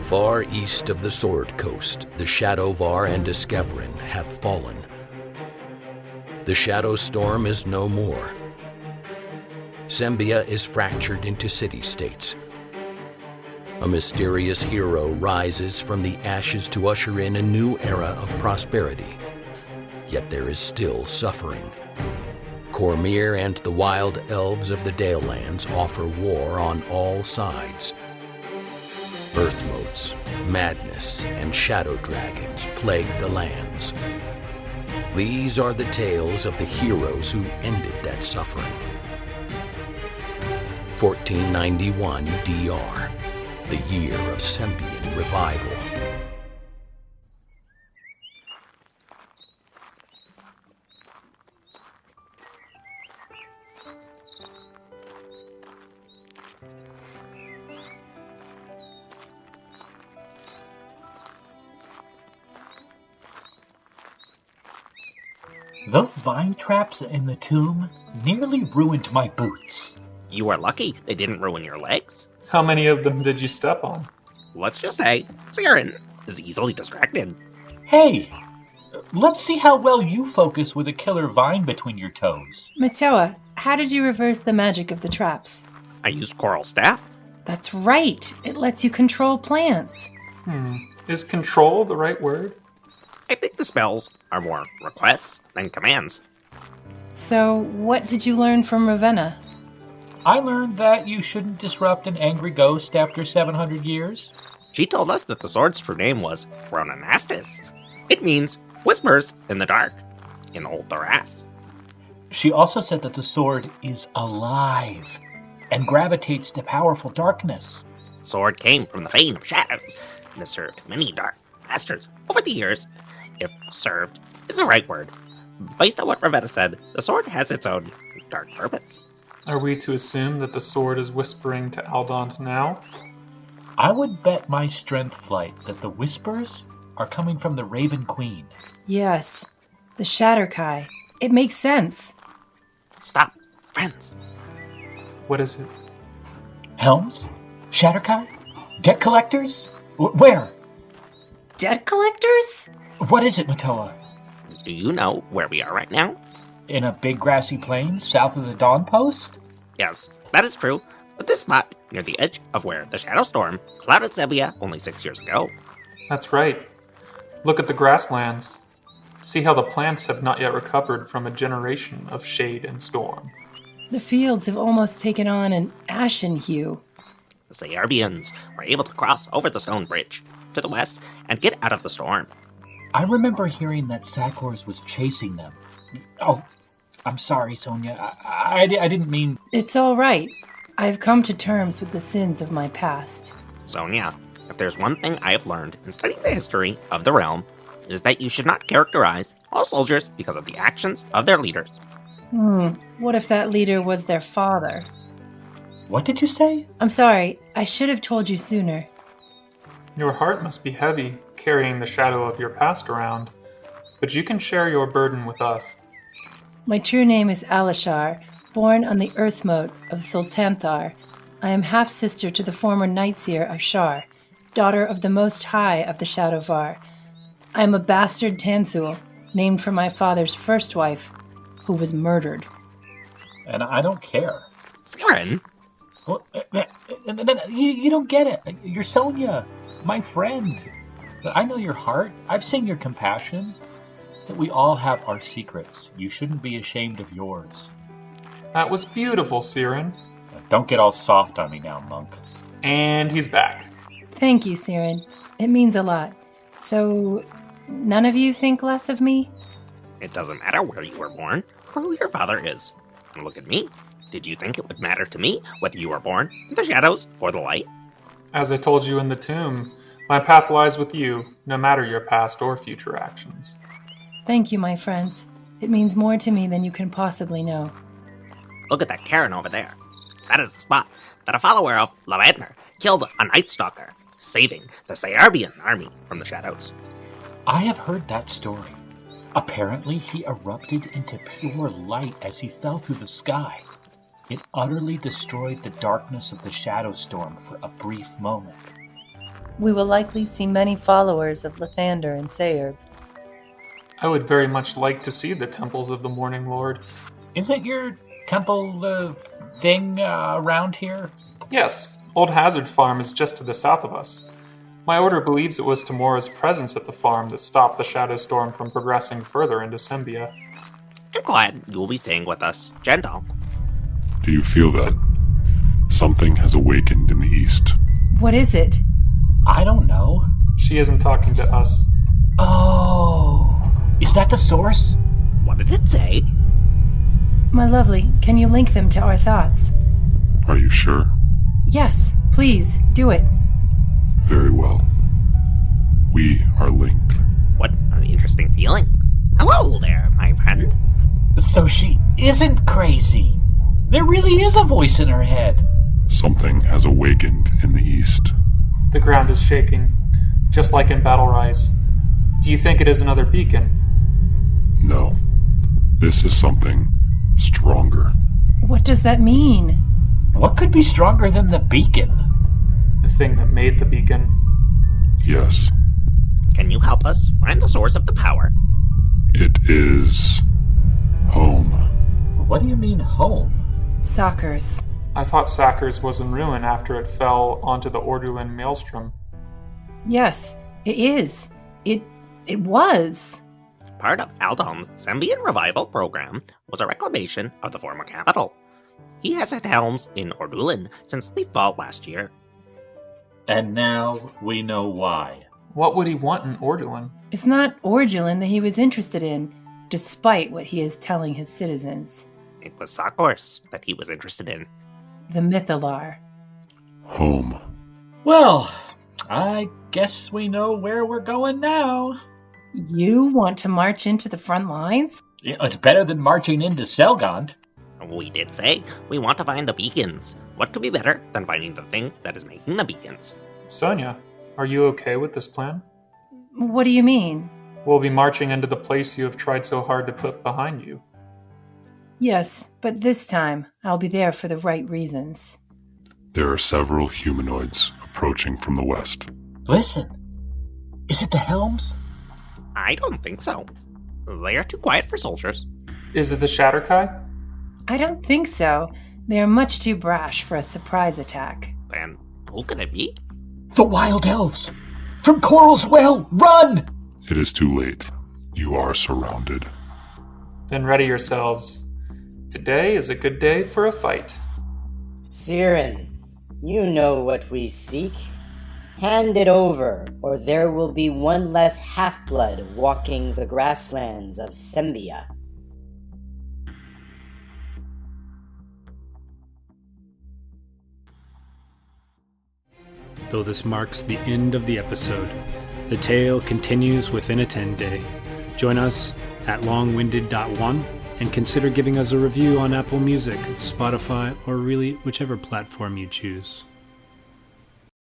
Far east of the Sword Coast, the Shadowvar and Diskeverin have fallen. The Shadowstorm is no more. Sembia is fractured into city-states. A mysterious hero rises from the ashes to usher in a new era of prosperity. Yet there is still suffering. Cormyr and the Wild Elves of the Dalelands offer war on all sides. Earth motes, madness, and shadow dragons plague the lands. These are the tales of the heroes who ended that suffering. 1491 DR, the year of Sembian revival. Those vine traps in the tomb nearly ruined my boots. You are lucky they didn't ruin your legs. How many of them did you step on? Let's just say, Firin is easily distracted. Hey, let's see how well you focus with a killer vine between your toes. Matoa, how did you reverse the magic of the traps? I used Coral Staff. That's right. It lets you control plants. Is control the right word? I think the spells are more requests than commands. So, what did you learn from Ravena? I learned that you shouldn't disrupt an angry ghost after 700 years. She told us that the sword's true name was Ronanastis. It means whispers in the dark in Old Thoras. She also said that the sword is alive and gravitates to powerful darkness. The sword came from the Fane of Shadows and has served many dark masters over the years. If served is the right word. Based on what Ravena said, the sword has its own dark purpose. Are we to assume that the sword is whispering to Aldond now? I would bet my strength flight that the whispers are coming from the Raven Queen. Yes, the Shatterkai. It makes sense. Stop, friends. What is it? Helms? Shatterkai? Debt collectors? Where? Debt collectors? What is it, Matoa? Do you know where we are right now? In a big grassy plain south of the Dawn Post? Yes, that is true. But this spot, near the edge of where the Shadowstorm clouded Sembia only 6 years ago. That's right. Look at the grasslands. See how the plants have not yet recovered from a generation of shade and storm. The fields have almost taken on an ashen hue. The Saerbians were able to cross over the stone bridge to the west and get out of the storm. I remember hearing that Sakkors was chasing them. Oh, I'm sorry, Sonya. I didn't mean... It's all right. I've come to terms with the sins of my past. Sonya, if there's one thing I have learned in studying the history of the realm, it is that you should not characterize all soldiers because of the actions of their leaders. What if that leader was their father? What did you say? I'm sorry. I should have told you sooner. Your heart must be heavy, carrying the shadow of your past around, but you can share your burden with us. My true name is Alishar, born on the earth mote of Sultanthar. I am half-sister to the former Nightseer of Shar, daughter of the Most High of the Shadowvar. I am a bastard Tanthul, named for my father's first wife, who was murdered. And I don't care. Firin? Well, you don't get it. You're Sonya, my friend. I know your heart. I've seen your compassion. That we all have our secrets. You shouldn't be ashamed of yours. That was beautiful, Firin. Don't get all soft on me now, monk. And he's back. Thank you, Siren. It means a lot. So, none of you think less of me? It doesn't matter where you were born or who your father is. And look at me. Did you think it would matter to me whether you were born in the shadows or the light? As I told you in the tomb, my path lies with you, no matter your past or future actions. Thank you, my friends. It means more to me than you can possibly know. Look at that cairn over there. That is the spot that a follower of Ravena killed a Night Stalker, saving the Saerbian army from the shadows. I have heard that story. Apparently, he erupted into pure light as he fell through the sky. It utterly destroyed the darkness of the Shadowstorm for a brief moment. We will likely see many followers of Lathander and Saerb. I would very much like to see the temples of the Morning Lord. Isn't your temple the thing around here? Yes, Old Hazard Farm is just to the south of us. My order believes it was Tamora's presence at the farm that stopped the Shadowstorm from progressing further into Sembia. I'm glad you'll be staying with us, Jendal. Do you feel that? Something has awakened in the east. What is it? I don't know. She isn't talking to us. Oh, is that the source? What did it say? My lovely, can you link them to our thoughts? Are you sure? Yes, please, do it. Very well. We are linked. What an interesting feeling. Hello there, my friend. So she isn't crazy. There really is a voice in her head. Something has awakened in the east. The ground is shaking, just like in Battle Rise. Do you think it is another beacon? No. This is something stronger. What does that mean? What could be stronger than the beacon? The thing that made the beacon. Yes. Can you help us find the source of the power? It is home. What do you mean, home? Sakkors. I thought Sakkors was in ruin after it fell onto the Ordulin maelstrom. Yes, it is. It was. Part of Aldond's Sembian revival program was a reclamation of the former capital. He has had helms in Ordulin since the fall last year. And now we know why. What would he want in Ordulin? It's not Ordulin that he was interested in, despite what he is telling his citizens. It was Sakkors that he was interested in. The mythallar. Home. Well, I guess we know where we're going now. You want to march into the front lines? It's better than marching into Selgond. We did say we want to find the beacons. What could be better than finding the thing that is making the beacons? Sonya, are you okay with this plan? What do you mean? We'll be marching into the place you have tried so hard to put behind you. Yes, but this time I'll be there for the right reasons. There are several humanoids approaching from the west. Listen, is it the Helms? I don't think so. They are too quiet for soldiers. Is it the Shatterkai? I don't think so. They are much too brash for a surprise attack. Then who could it be? The Wild Elves! From Coral's Well! Run! It is too late. You are surrounded. Then ready yourselves. Today is a good day for a fight. Firin, you know what we seek. Hand it over, or there will be one less half-blood walking the grasslands of Sembia. Though this marks the end of the episode, the tale continues within a 10-day. Join us at longwinded.one and consider giving us a review on Apple Music, Spotify, or really whichever platform you choose.